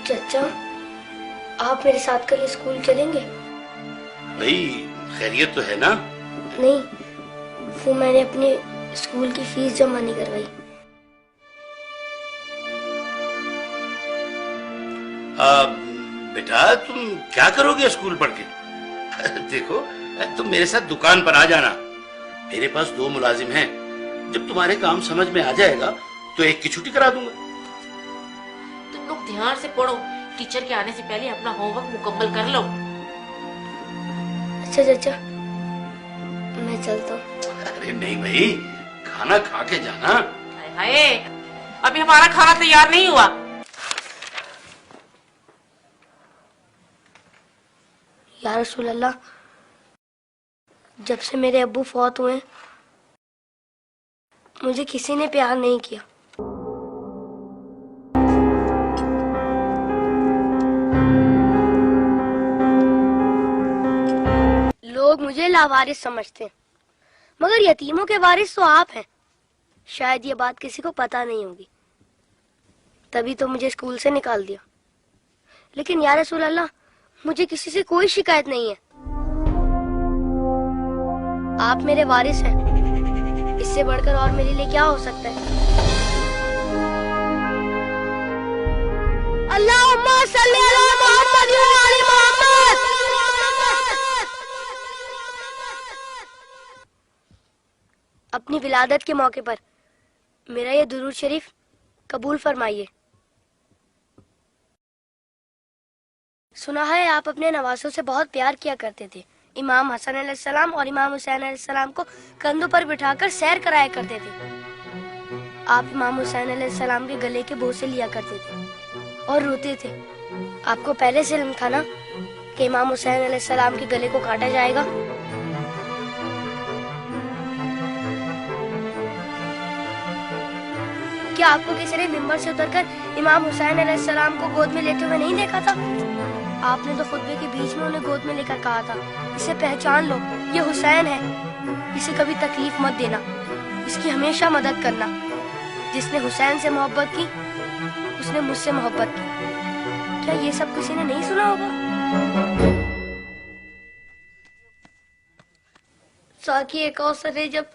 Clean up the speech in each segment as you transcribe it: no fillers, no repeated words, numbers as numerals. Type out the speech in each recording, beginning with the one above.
چچا آپ میرے ساتھ کل اسکول چلیں گے؟ بھائی خیریت تو ہے نا؟ نہیں، وہ میں نے اپنے اسکول کی فیس جمع نہیں کروائی۔ بیٹا تم کیا کرو گے اسکول پڑھ کے؟ دیکھو تم میرے ساتھ دکان پر آ جانا، میرے پاس 2 ملازم ہیں، جب تمہارے کام سمجھ میں آ جائے گا تو ایک کی چھٹی کرا دوں گا۔ تم لوگ دھیان سے پڑھو، ٹیچر کے آنے سے پہلے اپنا ہوم ورک مکمل کر لو۔ اچھا چچا میں چلتا ہوں۔ ارے نہیں بھائی، کھانا کھا کے جانا۔ ہائے ابھی ہمارا کھانا تیار نہیں ہوا۔ یا رسول اللہ، جب سے میرے ابو فوت ہوئے مجھے کسی نے پیار نہیں کیا۔ لوگ مجھے لاوارث سمجھتے ہیں، مگر یتیموں کے وارث تو آپ ہیں۔ شاید یہ بات کسی کو پتا نہیں ہوگی، تبھی تو مجھے اسکول سے نکال دیا۔ لیکن یا رسول اللہ، مجھے کسی سے کوئی شکایت نہیں ہے۔ آپ میرے وارث ہیں، اس سے بڑھ کر اور میرے لیے کیا ہو سکتا ہے؟ اللہم صلی علی محمد و علی محمد۔ اپنی ولادت کے موقع پر میرا یہ درود شریف قبول فرمائیے۔ سنا ہے آپ اپنے نواسوں سے بہت پیار کیا کرتے تھے۔ امام حسن علیہ السلام اور امام حسین علیہ السلام کو کندھوں پر بٹھا کر سیر کرایا کرتے تھے۔ آپ امام حسین علیہ السلام کے گلے کے بوسے لیا کرتے تھے اور روتے تھے۔ آپ کو پہلے سے علم تھا نا کہ امام حسین علیہ السلام کے گلے کو کاٹا جائے گا؟ کیا آپ کو کسی نے ممبر سے اتر کر امام حسین علیہ السلام کو گود میں لیتے ہوئے نہیں دیکھا تھا؟ آپ نے تو خطبے کے بیچ میں انہیں گود میں لے کر کہا تھا، اسے پہچان لو، یہ حسین ہے، اسے کبھی تکلیف مت دینا، اس کی ہمیشہ مدد کرنا۔ جس نے حسین سے محبت کی اس نے مجھ سے محبت کی۔ کیا یہ سب کسی نے نہیں سنا ہوگا؟ ساقی کوثر نے جب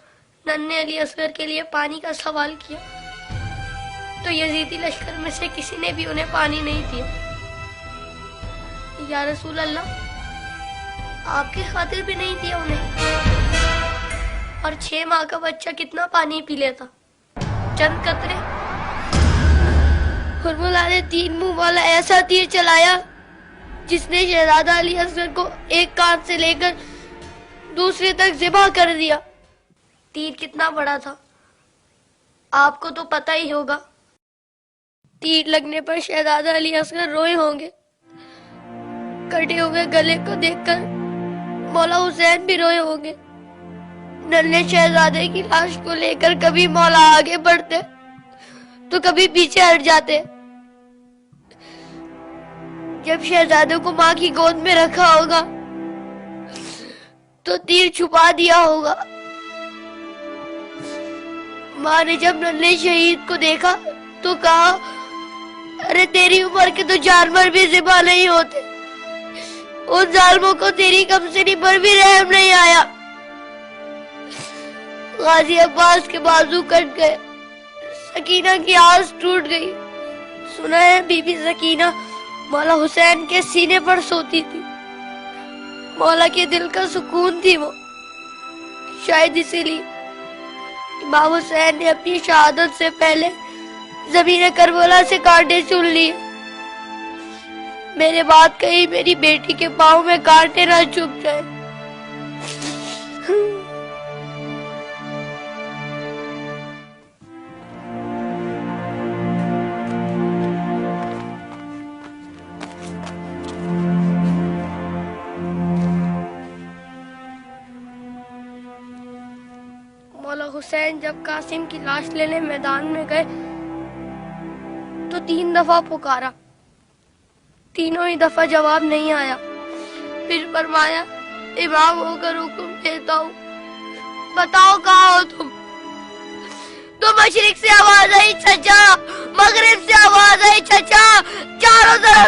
ننھے علی اصغر کے لیے پانی کا سوال کیا تو یزیدی لشکر میں سے کسی نے بھی انہیں پانی نہیں دیا۔ یا رسول اللہ، آپ کی خاطر بھی نہیں دیا انہیں۔ اور 6 ماہ کا بچہ کتنا پانی پی لیتا؟ چند قطرے۔ حرملہ نے 3 منہ والا ایسا تیر چلایا جس نے شہزادہ علی اصغر کو ایک کان سے لے کر دوسرے تک ذبح کر دیا۔ تیر کتنا بڑا تھا آپ کو تو پتہ ہی ہوگا۔ تیر لگنے پر شہزادہ علی اصغر روئے ہوں گے۔ کٹے ہوئے گلے کو دیکھ کر مولا حسین بھی روئے ہوں گے۔ ننھے شہزادے کی لاش کو لے کر کبھی مولا آگے بڑھتے تو کبھی پیچھے ہٹ جاتے۔ جب شہزادے کو ماں کی گود میں رکھا ہوگا تو تیر چھپا دیا ہوگا۔ ماں نے جب ننھے شہید کو دیکھا تو کہا، ارے تیری عمر کے تو جانور بھی ذبح نہیں ہوتے، ان ظالموں کو تیری کمسنی پر بھی رحم نہیں آیا۔ غازی عباس کے بازو کٹ گئے، سکینہ کی آس ٹوٹ گئی۔ سنا ہے بی بی سکینہ مولا حسین کے سینے پر سوتی تھی، مولا کے دل کا سکون تھی وہ۔ شاید اسی لیے امام حسین نے اپنی شہادت سے پہلے زمین کربلا سے کانٹے چن لیے۔ میرے بات کہیں میری بیٹی کے پاؤں میں کانٹے نہ چبھ جائے۔ مولا حسین جب قاسم کی لاش لینے میدان میں گئے تو 3 دفعہ پکارا، تینوں ہی دفعہ جواب نہیں آیا۔ پھر فرمایا، امام ہو کر حکم دیتا ہوں، بتاؤ کہاں ہو تم؟ تو مشرق سے آواز آئی چچا، مغرب سے آواز آئی چچا، چاروں طرف